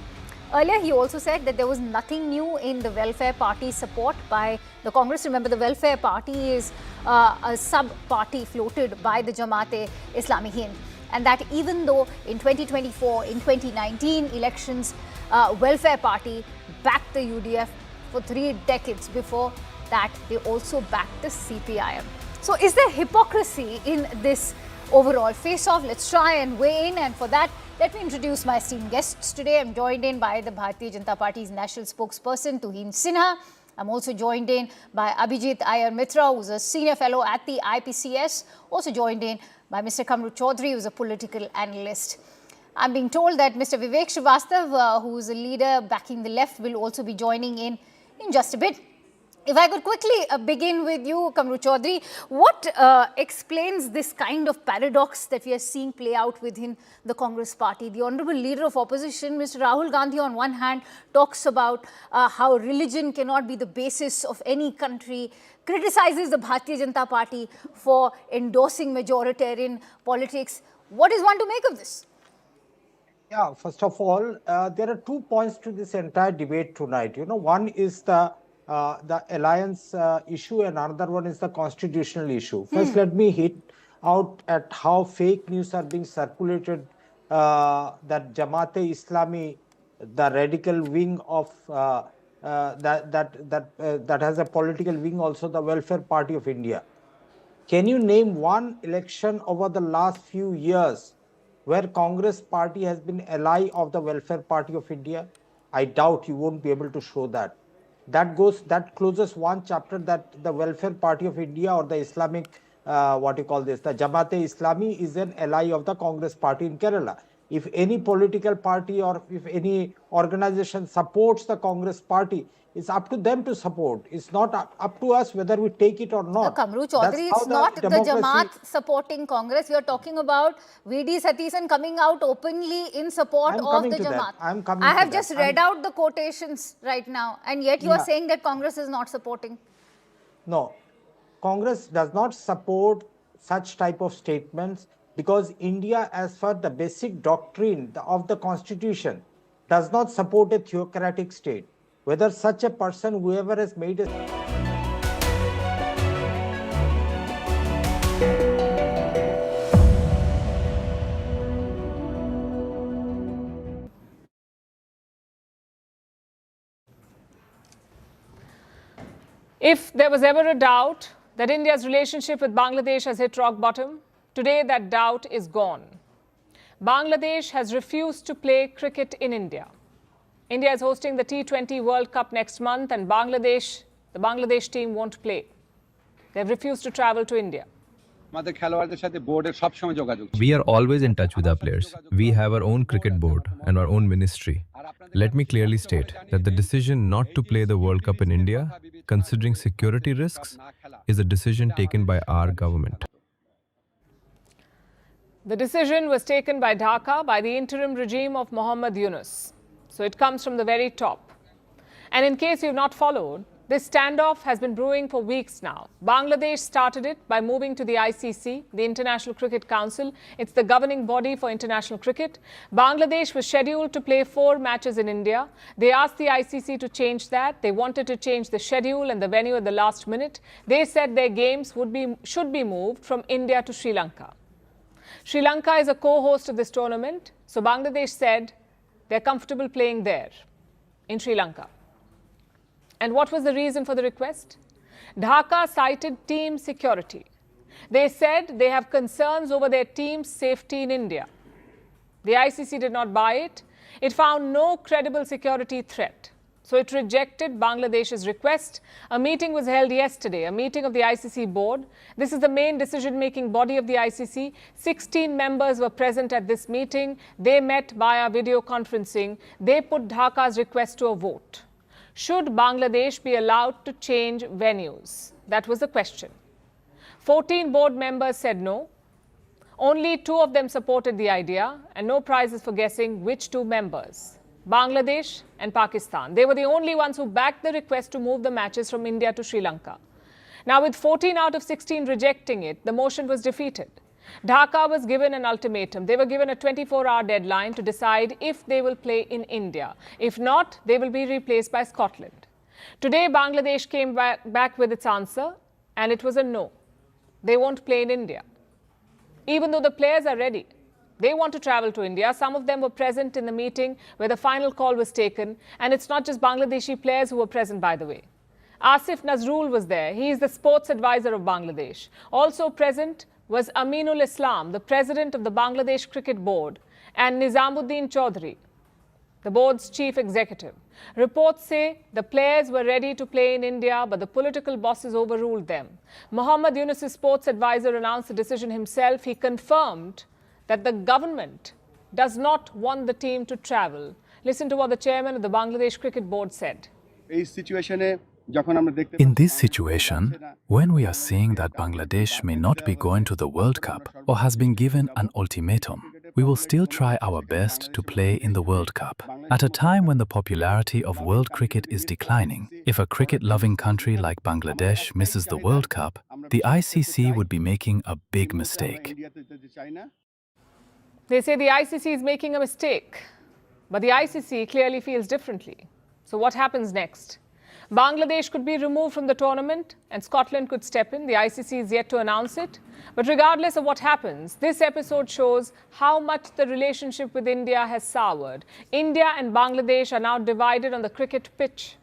Earlier, he also said that there was nothing new in the Welfare Party's support by the Congress. Remember, the Welfare Party is a sub-party floated by the Jamaat-e-Islami Hind. And that even though in 2024, in 2019 elections, Welfare Party backed the UDF for 3 decades. Before that, they also backed the CPIM. So is there hypocrisy in this overall face-off? Let's try and weigh in, and for that, let me introduce my esteemed guests today. I'm joined in by the Bharatiya Janata Party's national spokesperson, Tuhin Sinha. I'm also joined in by Abhijit Iyer Mitra, who's a senior fellow at the IPCS. Also joined in by Mr. Kamru Chaudhary, who's a political analyst. I'm being told that Mr. Vivek Srivastav, who's a leader backing the left, will also be joining in just a bit. If I could quickly begin with you, Kamru Chaudhary, what explains this kind of paradox that we are seeing play out within the Congress party? The Honourable Leader of Opposition, Mr. Rahul Gandhi, on one hand, talks about how religion cannot be the basis of any country, criticizes the Bharatiya Janata Party for endorsing majoritarian politics. What is one to make of this? Yeah, first of all, there are 2 points to this entire debate tonight. You know, one is the alliance issue and another one is the constitutional issue. First, let me hit out at how fake news are being circulated that Jamaat-e-Islami, the radical wing of that has a political wing, also the Welfare Party of India. Can you name one election over the last few years where Congress party has been ally of the Welfare Party of India? I doubt you won't be able to show that. That closes one chapter, that the Welfare Party of India or the Islamic, the Jamaat-e-Islami is an ally of the Congress party in Kerala. If any political party or if any organization supports the Congress party, it's up to them to support. It's not up to us whether we take it or not. Kamru Chaudhary, it's not the Jamaat supporting Congress. We are talking about V.D. Satheesan coming out openly in support of the Jamaat. I have just read out the quotations right now, and yet you are saying that Congress is not supporting. No, Congress does not support such type of statements because India, as per the basic doctrine of the Constitution, does not support a theocratic state. Whether such a person, whoever has made a... If there was ever a doubt that India's relationship with Bangladesh has hit rock bottom, today that doubt is gone. Bangladesh has refused to play cricket in India. India is hosting the T20 World Cup next month, and the Bangladesh team won't play. They've refused to travel to India. We are always in touch with our players. We have our own cricket board and our own ministry. Let me clearly state that the decision not to play the World Cup in India, considering security risks, is a decision taken by our government. The decision was taken by Dhaka, by the interim regime of Mohammad Yunus. So it comes from the very top. And in case you've not followed, this standoff has been brewing for weeks now. Bangladesh started it by moving to the ICC, the International Cricket Council. It's the governing body for international cricket. Bangladesh was scheduled to play 4 matches in India. They asked the ICC to change that. They wanted to change the schedule and the venue at the last minute. They said their games should be moved from India to Sri Lanka. Sri Lanka is a co-host of this tournament, so Bangladesh said they're comfortable playing there, in Sri Lanka. And what was the reason for the request? Dhaka cited team security. They said they have concerns over their team's safety in India. The ICC did not buy it. It found no credible security threat. So it rejected Bangladesh's request. A meeting was held yesterday, a meeting of the ICC board. This is the main decision-making body of the ICC. 16 members were present at this meeting. They met via video conferencing. They put Dhaka's request to a vote. Should Bangladesh be allowed to change venues? That was the question. 14 board members said no. Only 2 of them supported the idea, and no prizes for guessing which 2 members. Bangladesh and Pakistan. They were the only ones who backed the request to move the matches from India to Sri Lanka. Now, with 14 out of 16 rejecting it, the motion was defeated. Dhaka was given an ultimatum. They were given a 24-hour deadline to decide if they will play in India. If not, they will be replaced by Scotland. Today, Bangladesh came back with its answer, and it was a no. They won't play in India. Even though the players are ready. They want to travel to India. Some of them were present in the meeting where the final call was taken. And it's not just Bangladeshi players who were present, by the way. Asif Nazrul was there. He is the sports advisor of Bangladesh. Also present was Aminul Islam, the president of the Bangladesh Cricket Board, and Nizamuddin Chaudhry, the board's chief executive. Reports say the players were ready to play in India, but the political bosses overruled them. Mohammad Yunus's sports advisor announced the decision himself. He confirmed that the government does not want the team to travel. Listen to what the chairman of the Bangladesh Cricket Board said. In this situation, when we are seeing that Bangladesh may not be going to the World Cup or has been given an ultimatum, we will still try our best to play in the World Cup. At a time when the popularity of world cricket is declining, if a cricket-loving country like Bangladesh misses the World Cup, the ICC would be making a big mistake. They say the ICC is making a mistake, but the ICC clearly feels differently. So what happens next? Bangladesh could be removed from the tournament and Scotland could step in. The ICC is yet to announce it. But regardless of what happens, this episode shows how much the relationship with India has soured. India and Bangladesh are now divided on the cricket pitch.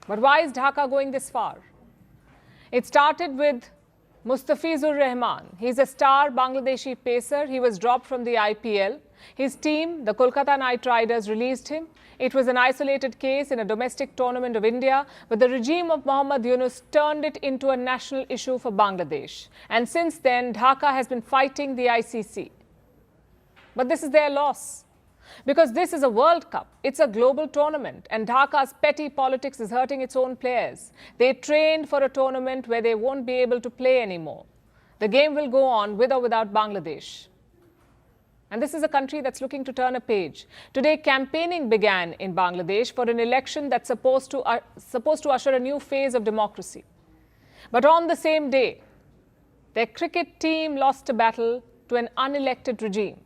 But why is Dhaka going this far? It started with Mustafizur Rahman. He's a star Bangladeshi pacer. He was dropped from the IPL. His team, the Kolkata Knight Riders, released him. It was an isolated case in a domestic tournament of India, but the regime of Mohammad Yunus turned it into a national issue for Bangladesh. And since then, Dhaka has been fighting the ICC. But this is their loss, because this is a World Cup. It's a global tournament, and Dhaka's petty politics is hurting its own players. They trained for a tournament where they won't be able to play anymore. The game will go on with or without Bangladesh. And this is a country that's looking to turn a page. Today, campaigning began in Bangladesh for an election that's supposed to usher a new phase of democracy. But on the same day, their cricket team lost a battle to an unelected regime.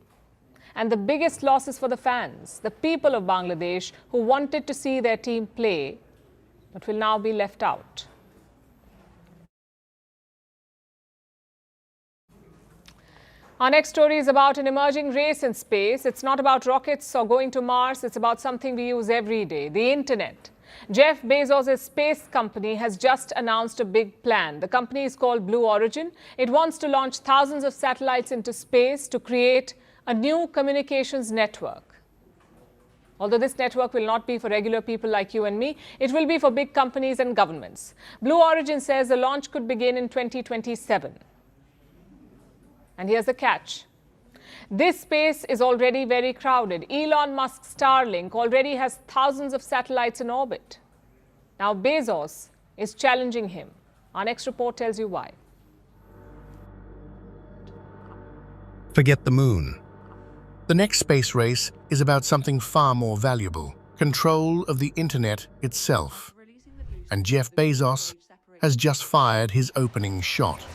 And the biggest loss is for the fans, the people of Bangladesh who wanted to see their team play, but will now be left out. Our next story is about an emerging race in space. It's not about rockets or going to Mars. It's about something we use every day, the internet. Jeff Bezos' space company has just announced a big plan. The company is called Blue Origin. It wants to launch thousands of satellites into space to create a new communications network. Although this network will not be for regular people like you and me, it will be for big companies and governments. Blue Origin says the launch could begin in 2027. And here's the catch. This space is already very crowded. Elon Musk's Starlink already has thousands of satellites in orbit. Now Bezos is challenging him. Our next report tells you why. Forget the moon. The next space race is about something far more valuable: control of the internet itself. And Jeff Bezos has just fired his opening shot.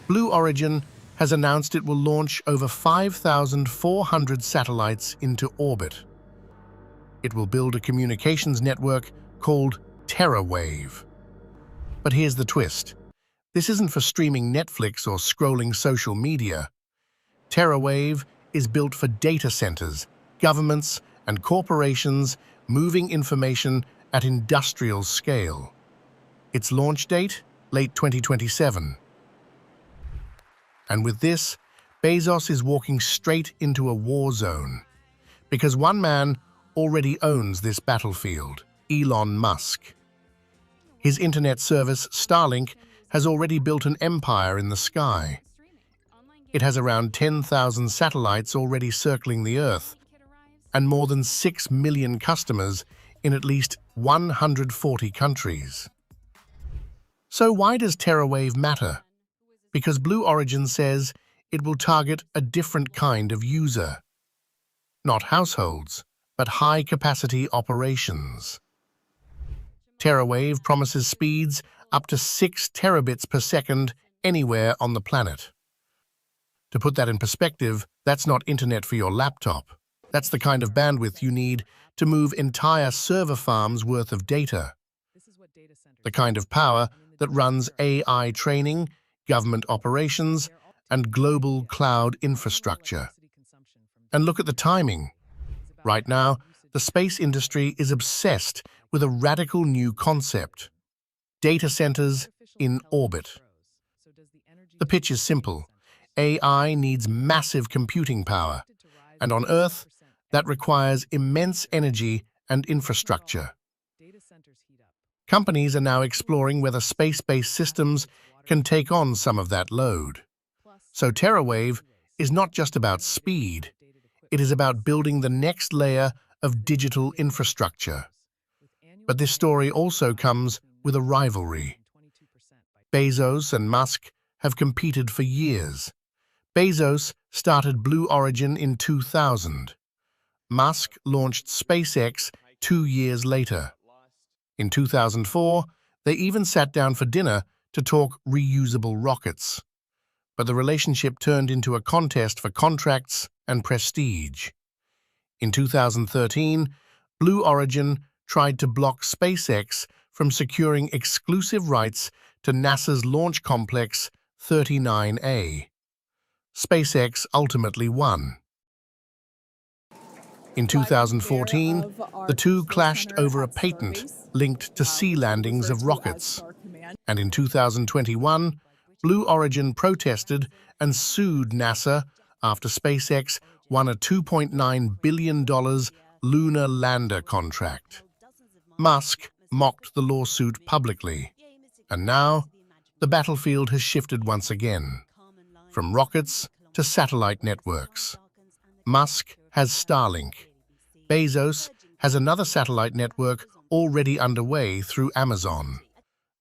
Blue Origin has announced it will launch over 5,400 satellites into orbit. It will build a communications network called TerraWave. But here's the twist. This isn't for streaming Netflix or scrolling social media. TerraWave is built for data centers, governments, and corporations moving information at industrial scale. Its launch date, late 2027. And with this, Bezos is walking straight into a war zone. Because one man already owns this battlefield: Elon Musk. His internet service, Starlink, has already built an empire in the sky. It has around 10,000 satellites already circling the Earth, and more than 6 million customers in at least 140 countries. So why does TerraWave matter? Because Blue Origin says it will target a different kind of user. Not households, but high-capacity operations. TerraWave promises speeds up to 6 terabits per second anywhere on the planet. To put that in perspective, that's not internet for your laptop. That's the kind of bandwidth you need to move entire server farms worth of data. The kind of power that runs AI training, government operations, and global cloud infrastructure. And look at the timing. Right now, the space industry is obsessed with a radical new concept: data centers in orbit. The pitch is simple. AI needs massive computing power, and on Earth, that requires immense energy and infrastructure. Companies are now exploring whether space-based systems can take on some of that load. So TerraWave is not just about speed, it is about building the next layer of digital infrastructure. But this story also comes with a rivalry. Bezos and Musk have competed for years. Bezos started Blue Origin in 2000. Musk launched SpaceX 2 years later. In 2004, they even sat down for dinner to talk reusable rockets. But the relationship turned into a contest for contracts and prestige. In 2013, Blue Origin tried to block SpaceX from securing exclusive rights to NASA's Launch Complex 39A. SpaceX ultimately won. In 2014, the two clashed over a patent linked to sea landings of rockets. And in 2021, Blue Origin protested and sued NASA after SpaceX won a $2.9 billion lunar lander contract. Musk mocked the lawsuit publicly. And now, the battlefield has shifted once again. From rockets to satellite networks. Musk has Starlink. Bezos has another satellite network already underway through Amazon.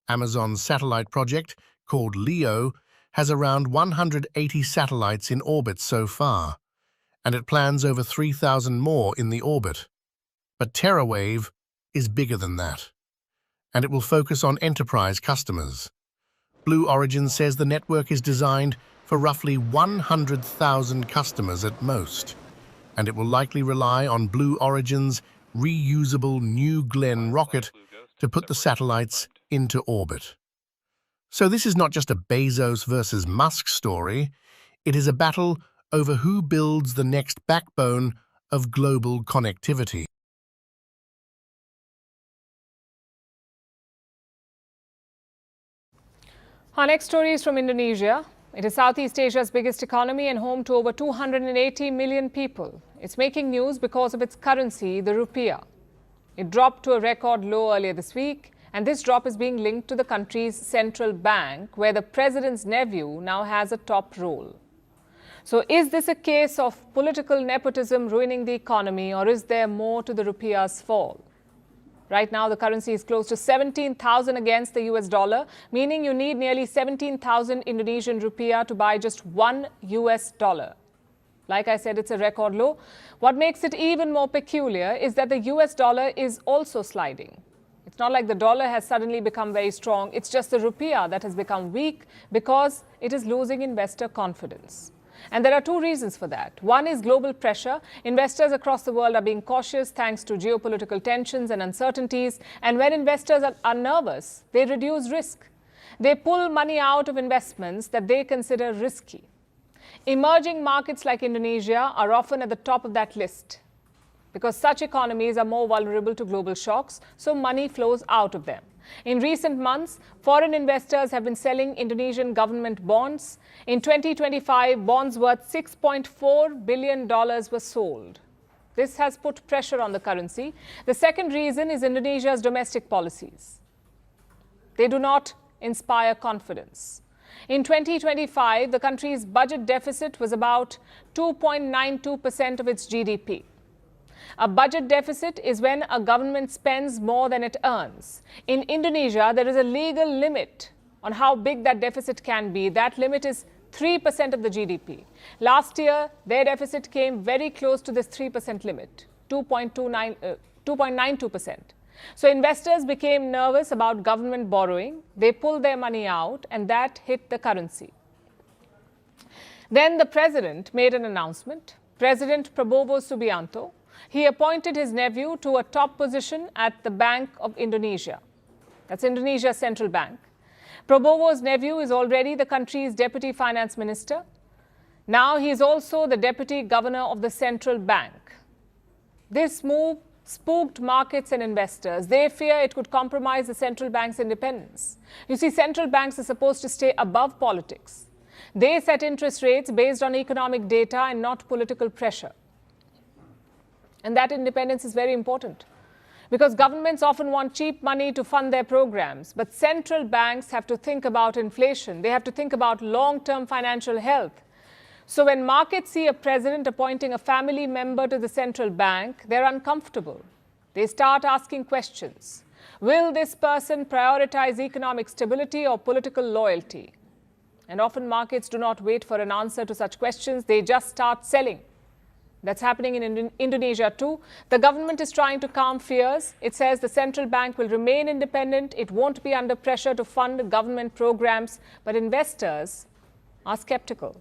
Amazon's satellite project, called LEO, has around 180 satellites in orbit so far, and it plans over 3,000 more in the orbit. But TerraWave is bigger than that, and it will focus on enterprise customers. Blue Origin says the network is designed for roughly 100,000 customers at most, and it will likely rely on Blue Origin's reusable New Glenn rocket to put the satellites into orbit. So this is not just a Bezos versus Musk story, it is a battle over who builds the next backbone of global connectivity. Our next story is from Indonesia. It is Southeast Asia's biggest economy and home to over 280 million people. It's making news because of its currency, the rupiah. It dropped to a record low earlier this week, and this drop is being linked to the country's central bank, where the president's nephew now has a top role. So is this a case of political nepotism ruining the economy, or is there more to the rupiah's fall? Right now, the currency is close to 17,000 against the US dollar, meaning you need nearly 17,000 Indonesian rupiah to buy just $1 US. Like I said, it's a record low. What makes it even more peculiar is that the US dollar is also sliding. It's not like the dollar has suddenly become very strong. It's just the rupiah that has become weak because it is losing investor confidence. And there are two reasons for that. One is global pressure. Investors across the world are being cautious thanks to geopolitical tensions and uncertainties. And when investors are nervous, they reduce risk. They pull money out of investments that they consider risky. Emerging markets like Indonesia are often at the top of that list because such economies are more vulnerable to global shocks, so money flows out of them. In recent months, foreign investors have been selling Indonesian government bonds. In 2025, bonds worth $6.4 billion were sold. This has put pressure on the currency. The second reason is Indonesia's domestic policies. They do not inspire confidence. In 2025, the country's budget deficit was about 2.92% of its GDP. A budget deficit is when a government spends more than it earns. In Indonesia, there is a legal limit on how big that deficit can be. That limit is 3% of the GDP. Last year, their deficit came very close to this 3% limit, 2.92%. So investors became nervous about government borrowing. They pulled their money out, and that hit the currency. Then the president made an announcement. President Prabowo Subianto, he appointed his nephew to a top position at the Bank of Indonesia. That's Indonesia's central bank. Prabowo's nephew is already the country's deputy finance minister. Now he is also the deputy governor of the central bank. This move spooked markets and investors. They fear it could compromise the central bank's independence. You see, central banks are supposed to stay above politics. They set interest rates based on economic data and not political pressure. And that independence is very important because governments often want cheap money to fund their programs. But central banks have to think about inflation. They have to think about long-term financial health. So when markets see a president appointing a family member to the central bank, they're uncomfortable. They start asking questions. Will this person prioritize economic stability or political loyalty? And often markets do not wait for an answer to such questions. They just start selling. That's happening in Indonesia too. The government is trying to calm fears. It says the central bank will remain independent. It won't be under pressure to fund government programs. But investors are skeptical.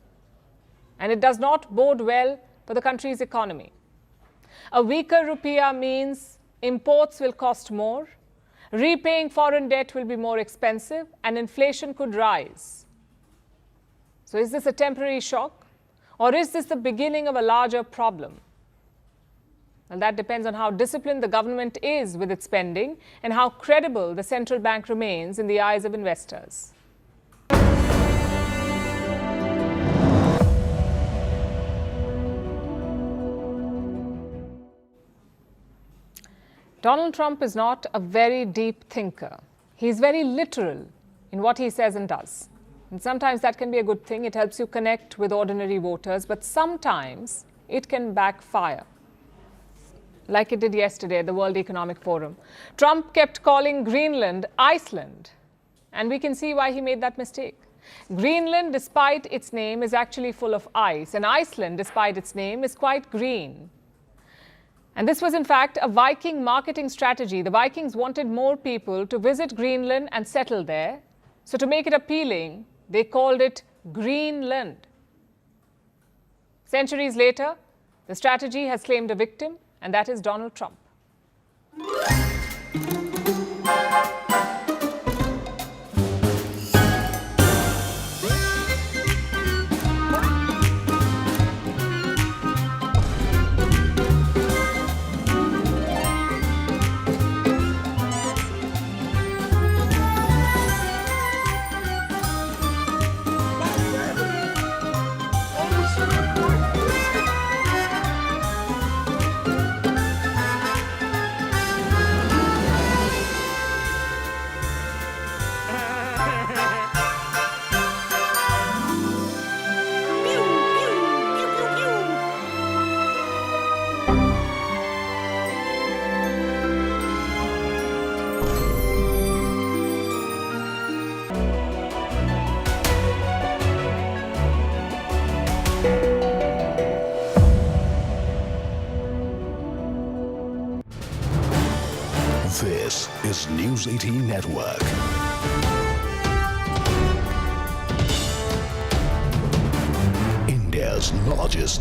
And it does not bode well for the country's economy. A weaker rupiah means imports will cost more, repaying foreign debt will be more expensive, and inflation could rise. So is this a temporary shock, or is this the beginning of a larger problem? Well, that depends on how disciplined the government is with its spending and how credible the central bank remains in the eyes of investors. Donald Trump is not a very deep thinker. He's very literal in what he says and does. And sometimes that can be a good thing. It helps you connect with ordinary voters, but sometimes it can backfire. Like it did yesterday at the World Economic Forum. Trump kept calling Greenland Iceland, and we can see why he made that mistake. Greenland, despite its name, is actually full of ice, and Iceland, despite its name, is quite green. And this was, in fact, a Viking marketing strategy. The Vikings wanted more people to visit Greenland and settle there. So to make it appealing, they called it Greenland. Centuries later, the strategy has claimed a victim, and that is Donald Trump. This is News 18 Network. India's largest.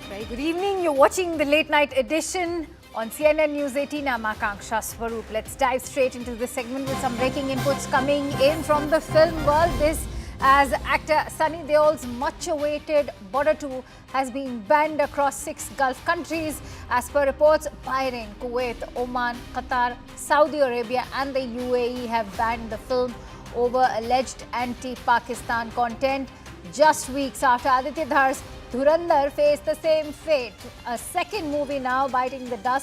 Very good evening. You're watching the late night edition on CNN News 18. I'm Akanksha Swaroop. Let's dive straight into this segment with some breaking inputs coming in from the film world. This as actor Sunny Deol's much-awaited Border 2 has been banned across 6 Gulf countries. As per reports, Bahrain, Kuwait, Oman, Qatar, Saudi Arabia and the UAE have banned the film over alleged anti-Pakistan content. Just weeks after Aditya Dhar's Dhurandhar faced the same fate. A second movie now biting the dust